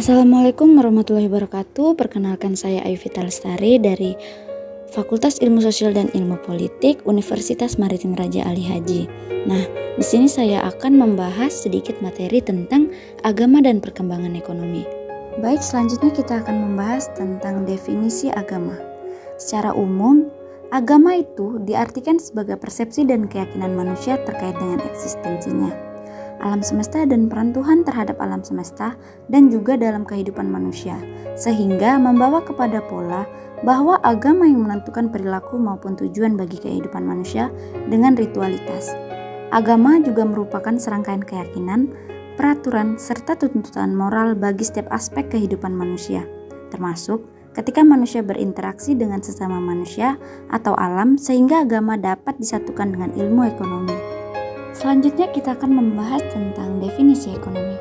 Assalamualaikum warahmatullahi wabarakatuh. Perkenalkan saya Ayu Vita Lestari dari Fakultas Ilmu Sosial dan Ilmu Politik Universitas Maritim Raja Ali Haji. Nah, di sini saya akan membahas sedikit materi tentang agama dan perkembangan ekonomi. Baik, selanjutnya kita akan membahas tentang definisi agama. Secara umum, agama itu diartikan sebagai persepsi dan keyakinan manusia terkait dengan eksistensinya, alam semesta dan peran Tuhan terhadap alam semesta dan juga dalam kehidupan manusia, sehingga membawa kepada pola bahwa agama yang menentukan perilaku maupun tujuan bagi kehidupan manusia dengan ritualitas. Agama juga merupakan serangkaian keyakinan, peraturan, serta tuntutan moral bagi setiap aspek kehidupan manusia, termasuk ketika manusia berinteraksi dengan sesama manusia atau alam, sehingga agama dapat disatukan dengan ilmu ekonomi. Selanjutnya kita akan membahas tentang definisi ekonomi.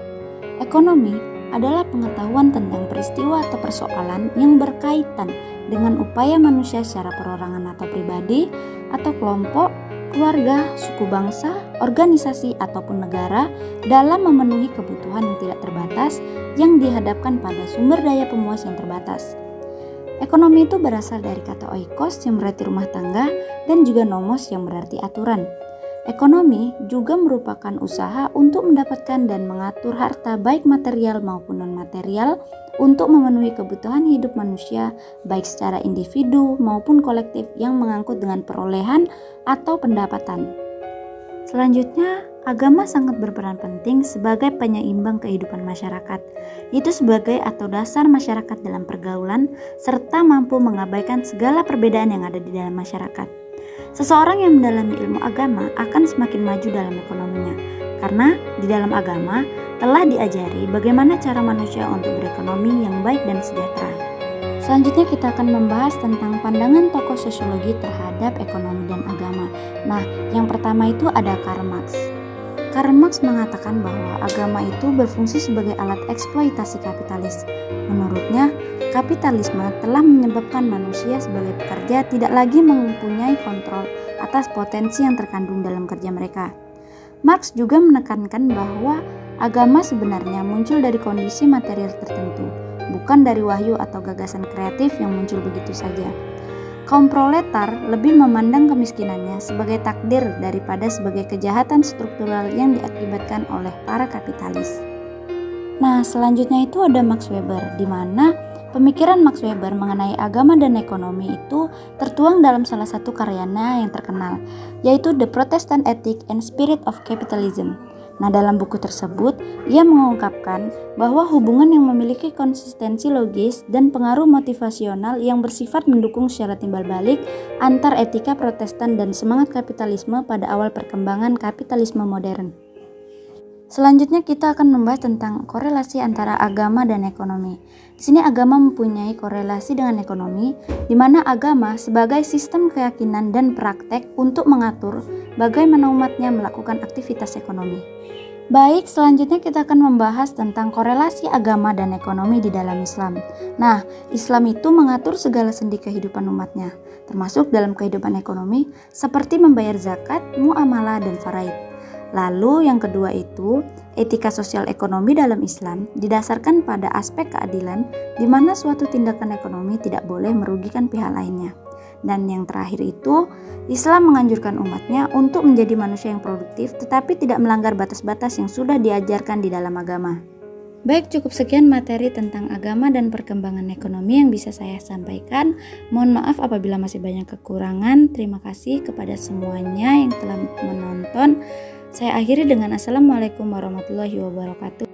Ekonomi adalah pengetahuan tentang peristiwa atau persoalan yang berkaitan dengan upaya manusia secara perorangan atau pribadi, atau kelompok, keluarga, suku bangsa, organisasi, ataupun negara dalam memenuhi kebutuhan yang tidak terbatas yang dihadapkan pada sumber daya pemuas yang terbatas. Ekonomi itu berasal dari kata oikos yang berarti rumah tangga dan juga nomos yang berarti aturan. Ekonomi juga merupakan usaha untuk mendapatkan dan mengatur harta baik material maupun non-material untuk memenuhi kebutuhan hidup manusia baik secara individu maupun kolektif yang mengangkut dengan perolehan atau pendapatan. Selanjutnya, agama sangat berperan penting sebagai penyeimbang kehidupan masyarakat, yaitu sebagai atau dasar masyarakat dalam pergaulan serta mampu mengabaikan segala perbedaan yang ada di dalam masyarakat. Seseorang yang mendalami ilmu agama akan semakin maju dalam ekonominya, karena di dalam agama telah diajari bagaimana cara manusia untuk berekonomi yang baik dan sejahtera. Selanjutnya kita akan membahas tentang pandangan tokoh sosiologi terhadap ekonomi dan agama. Nah, yang pertama itu ada Karl Marx. Karl Marx mengatakan bahwa agama itu berfungsi sebagai alat eksploitasi kapitalis. Menurutnya, kapitalisme telah menyebabkan manusia sebagai pekerja tidak lagi mempunyai kontrol atas potensi yang terkandung dalam kerja mereka. Marx juga menekankan bahwa agama sebenarnya muncul dari kondisi material tertentu, bukan dari wahyu atau gagasan kreatif yang muncul begitu saja. Kaum proletar lebih memandang kemiskinannya sebagai takdir daripada sebagai kejahatan struktural yang diakibatkan oleh para kapitalis. Nah, selanjutnya itu ada Max Weber, di mana pemikiran Max Weber mengenai agama dan ekonomi itu tertuang dalam salah satu karyanya yang terkenal, yaitu The Protestant Ethic and Spirit of Capitalism. Nah, dalam buku tersebut, ia mengungkapkan bahwa hubungan yang memiliki konsistensi logis dan pengaruh motivasional yang bersifat mendukung secara timbal balik antar etika Protestan dan semangat kapitalisme pada awal perkembangan kapitalisme modern. Selanjutnya kita akan membahas tentang korelasi antara agama dan ekonomi. Di sini agama mempunyai korelasi dengan ekonomi, di mana agama sebagai sistem keyakinan dan praktek untuk mengatur bagaimana umatnya melakukan aktivitas ekonomi. Baik, selanjutnya kita akan membahas tentang korelasi agama dan ekonomi di dalam Islam. Nah, Islam itu mengatur segala sendi kehidupan umatnya, termasuk dalam kehidupan ekonomi seperti membayar zakat, muamalah, dan faraid. Lalu yang kedua itu, etika sosial ekonomi dalam Islam didasarkan pada aspek keadilan di mana suatu tindakan ekonomi tidak boleh merugikan pihak lainnya. Dan yang terakhir itu, Islam menganjurkan umatnya untuk menjadi manusia yang produktif tetapi tidak melanggar batas-batas yang sudah diajarkan di dalam agama. Baik, cukup sekian materi tentang agama dan perkembangan ekonomi yang bisa saya sampaikan. Mohon maaf apabila masih banyak kekurangan. Terima kasih kepada semuanya yang telah menonton. Saya akhiri dengan Assalamualaikum warahmatullahi wabarakatuh.